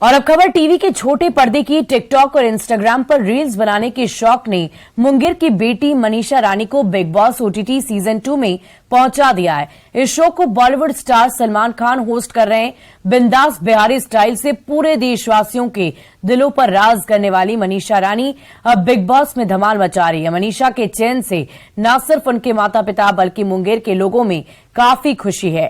और अब खबर टीवी के छोटे पर्दे की। टिकटॉक और इंस्टाग्राम पर रील्स बनाने के शौक ने मुंगेर की बेटी मनीषा रानी को बिग बॉस ओटीटी सीजन 2 में पहुंचा दिया है। इस शो को बॉलीवुड स्टार सलमान खान होस्ट कर रहे हैं। बिंदास बिहारी स्टाइल से पूरे देशवासियों के दिलों पर राज करने वाली मनीषा रानी अब बिग बॉस में धमाल मचा रही है। मनीषा के चयन से न सिर्फ उनके माता पिता बल्कि मुंगेर के लोगों में काफी खुशी है।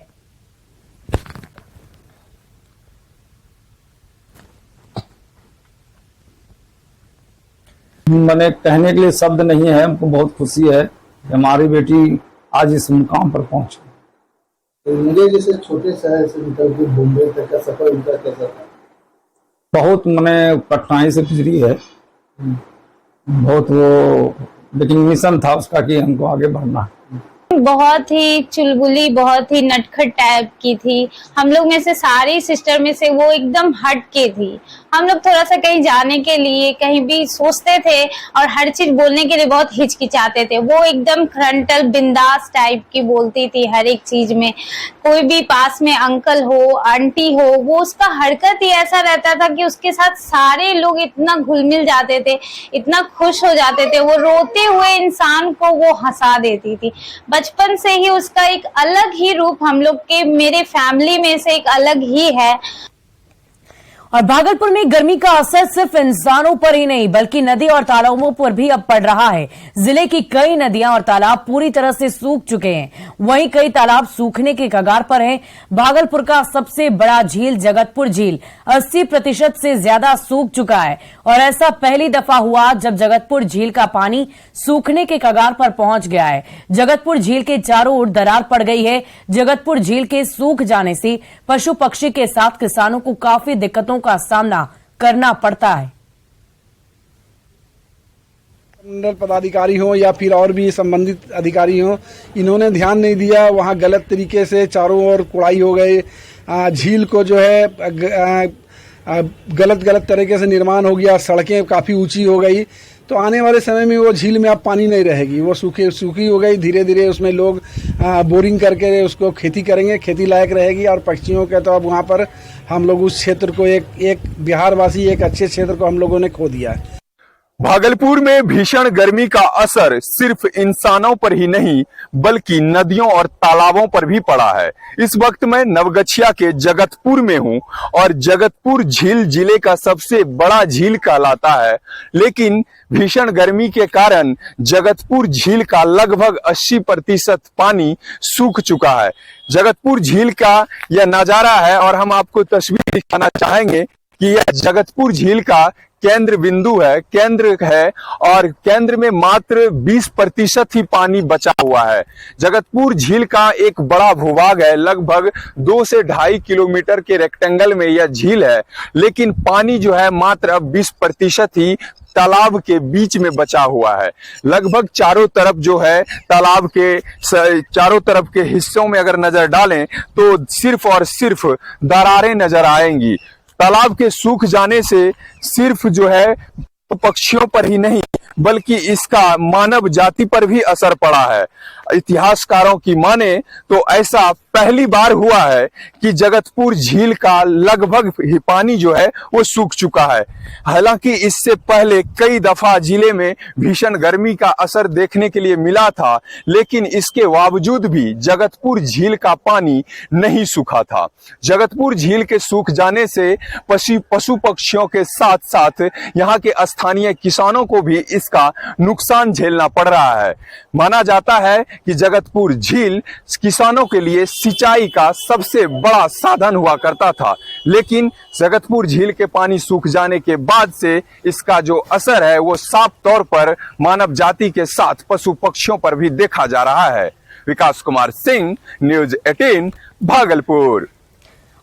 मैंने कहने के लिए शब्द नहीं है। हमको बहुत खुशी है कि हमारी बेटी आज इस मुकाम पर पहुंची। तो मुझे जैसे छोटे शहर से निकल के बॉम्बे तक का सफर उनका कैसा था? बहुत मैंने कठिनाई से गुजरी है बहुत वो, लेकिन मिशन था उसका कि हमको आगे बढ़ना है। बहुत ही चुलबुली, बहुत ही नटखट टाइप की थी। हम लोग में से सारी सिस्टर में से वो एकदम हट के थी। हम लोग थोड़ा सा कहीं जाने के लिए कहीं भी सोचते थे और हर चीज बोलने के लिए बहुत हिचकिचाते थे। वो एकदम फ्रंटल बिंदास टाइप की बोलती थी हर एक चीज में। कोई भी पास में अंकल हो आंटी हो, वो उसका हरकत ही ऐसा रहता था कि उसके साथ सारे लोग इतना घुल मिल जाते थे, इतना खुश हो जाते थे। वो रोते हुए इंसान को वो हंसा देती थी। बचपन से ही उसका एक अलग ही रूप हम लोग के, मेरे फैमिली में से एक अलग ही है। और भागलपुर में गर्मी का असर सिर्फ इंसानों पर ही नहीं बल्कि नदी और तालाबों पर भी अब पड़ रहा है। जिले की कई नदियां और तालाब पूरी तरह से सूख चुके हैं, वहीं कई तालाब सूखने के कगार पर हैं। भागलपुर का सबसे बड़ा झील जगतपुर झील 80% से ज्यादा सूख चुका है और ऐसा पहली दफा हुआ जब जगतपुर झील का पानी सूखने के कगार पर पहुंच गया है। जगतपुर झील के चारों ओर दरार पड़ गई है। जगतपुर झील के सूख जाने से पशु पक्षी के साथ किसानों को काफी दिक्कतों का सामना करना पड़ता है। मंडल पदाधिकारी हो या फिर और भी संबंधित अधिकारी हो, इन्होंने ध्यान नहीं दिया। वहाँ गलत तरीके से चारों ओर कुड़ाई हो गई। झील को जो है गलत तरीके से निर्माण हो गया। सड़कें काफ़ी ऊंची हो गई। तो आने वाले समय में वो झील में अब पानी नहीं रहेगी, वो सूखी हो गई। धीरे धीरे उसमें लोग बोरिंग करके उसको खेती करेंगे, खेती लायक रहेगी। और पक्षियों के तो अब वहाँ पर हम लोग उस क्षेत्र को एक बिहारवासी एक अच्छे क्षेत्र को हम लोगों ने खो दिया है। भागलपुर में भीषण गर्मी का असर सिर्फ इंसानों पर ही नहीं बल्कि नदियों और तालाबों पर भी पड़ा है। इस वक्त मैं नवगछिया के जगतपुर में हूं और जगतपुर झील जिले का सबसे बड़ा झील कहलाता है, लेकिन भीषण गर्मी के कारण जगतपुर झील का लगभग 80% पानी सूख चुका है। जगतपुर झील का यह नजारा है और हम आपको तस्वीर दिखाना चाहेंगे कि यह जगतपुर झील का केंद्र बिंदु है, केंद्र है और केंद्र में मात्र 20% ही पानी बचा हुआ है। जगतपुर झील का एक बड़ा भूभाग है, लगभग 2 से 2.5 किलोमीटर के रेक्टेंगल में यह झील है, लेकिन पानी जो है मात्र अब 20% ही तालाब के बीच में बचा हुआ है। लगभग चारों तरफ जो है तालाब के चारों तरफ के हिस्सों में अगर नजर डालें तो सिर्फ और सिर्फ दरारें नजर आएंगी। तालाब के सूख जाने से सिर्फ जो है पक्षियों पर ही नहीं बल्कि इसका मानव जाति पर भी असर पड़ा है। इतिहासकारों की माने तो ऐसा पहली बार हुआ है कि जगतपुर झील का लगभग ही पानी जो है वो सूख चुका है। हालांकि इससे पहले कई दफा जिले में भीषण गर्मी का असर देखने के लिए मिला था, लेकिन इसके बावजूद भी जगतपुर झील का पानी नहीं सूखा था। जगतपुर झील के सूख जाने से पशु पक्षियों के साथ साथ यहाँ के स्थानीय किसानों को भी इसका नुकसान झेलना पड़ रहा है। माना जाता है कि जगतपुर झील किसानों के लिए सिंचाई का सबसे बड़ा साधन हुआ करता था, लेकिन जगतपुर झील के पानी सूख जाने के बाद से इसका जो असर है वो साफ तौर पर मानव जाति के साथ पशु पक्षियों पर भी देखा जा रहा है। विकास कुमार सिंह, न्यूज़ 18, भागलपुर।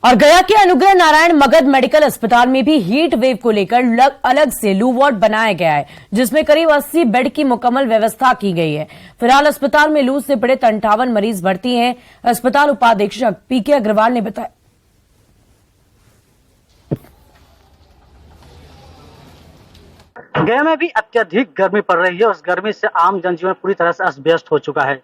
और गया के अनुग्रह नारायण मगध मेडिकल अस्पताल में भी हीट वेव को लेकर अलग से लू वार्ड बनाया गया है, जिसमें करीब 80 बेड की मुकम्मल व्यवस्था की गई है। फिलहाल अस्पताल में लू से पीड़ित 58 मरीज भर्ती हैं। अस्पताल उपाधीक्षक पीके अग्रवाल ने बताया। गया में भी अत्यधिक गर्मी पड़ रही है। उस गर्मी से आम जनजीवन पूरी तरह से अस्त व्यस्त हो चुका है।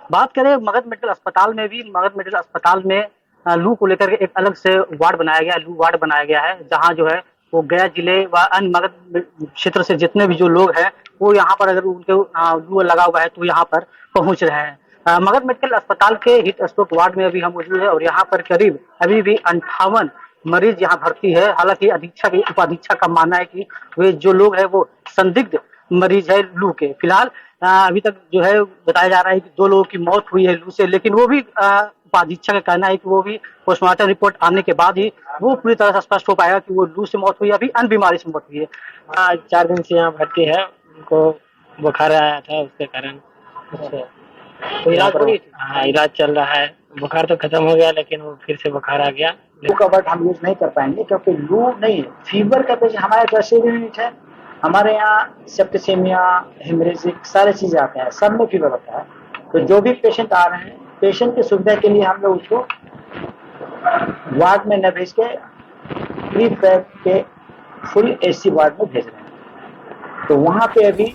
बात करें मगध मेडिकल अस्पताल में भी, मगध मेडिकल अस्पताल में लू को लेकर के एक अलग से वार्ड बनाया गया है, लू वार्ड बनाया गया है, जहाँ जो है वो गया जिले व अन्य मगध क्षेत्र से जितने भी जो लोग हैं वो यहाँ पर अगर उनके लू लगा हुआ है तो यहाँ पर पहुंच रहे हैं। मगध मेडिकल अस्पताल के हीट स्ट्रोक वार्ड में अभी हम मौजूद है और यहाँ पर करीब अभी भी 58 मरीज यहाँ भर्ती है। हालांकि अधीक्षक उपाधीक्षक का मानना है कि वे जो लोग हैं वो संदिग्ध मरीज है लू के। फिलहाल अभी तक जो है बताया जा रहा है कि 2 लोगों की मौत हुई है लू से, लेकिन वो भी उपाधीक्षक का कहना है कि वो भी पोस्टमार्टम रिपोर्ट आने के बाद ही वो पूरी तरह से स्पष्ट हो पाएगा कि वो लू से मौत हुई है, अभी अन्य बीमारी से मौत हुई है। 4 दिन से यहाँ भर्ती है, उनको बुखार आया था उसके कारण। तो इलाज हाँ, इलाज चल रहा है। बुखार तो खत्म हो गया लेकिन वो फिर से बुखार आ गया। लू का वर्ड हम यूज नहीं कर पाएंगे क्योंकि लू नहीं है, फीवर का पेशेंट हमारे पास यूनिट है। हमारे यहाँ सेप्टिसेमिया, हेमरेजिक सारे चीजें आते हैं, सब में फीवर होता है। तो जो भी पेशेंट आ रहे हैं, पेशेंट की सुविधा के लिए हम लोग उसको वार्ड में न भेज के प्री पैक के फुल एसी वार्ड में भेज रहे हैं। तो वहाँ पे अभी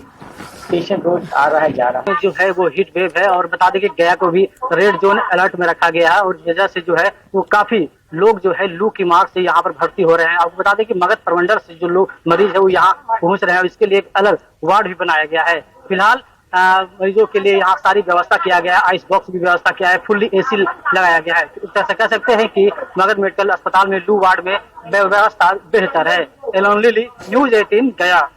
पेशेंट रोज आ रहा है, जा रहा है। जो है वो हीट वेव है और बता दें कि गया को भी रेड जोन अलर्ट में रखा गया है और इस वजह से जो है वो काफी लोग जो है लू की मार से यहाँ पर भर्ती हो रहे हैं। आपको बता दें कि मगध प्रमंडल से जो लोग मरीज है वो यहाँ पहुंच रहे हैं और इसके लिए एक अलग वार्ड भी बनाया गया है। फिलहाल मरीजों के लिए यहाँ सारी व्यवस्था किया गया है, आइस बॉक्स की व्यवस्था किया है, फुल्ली एसी लगाया गया है। इस तरह से कह सकते हैं कि मगध मेडिकल अस्पताल में लू वार्ड में व्यवस्था बेहतर है। एलोनली न्यूज़ 18 गया।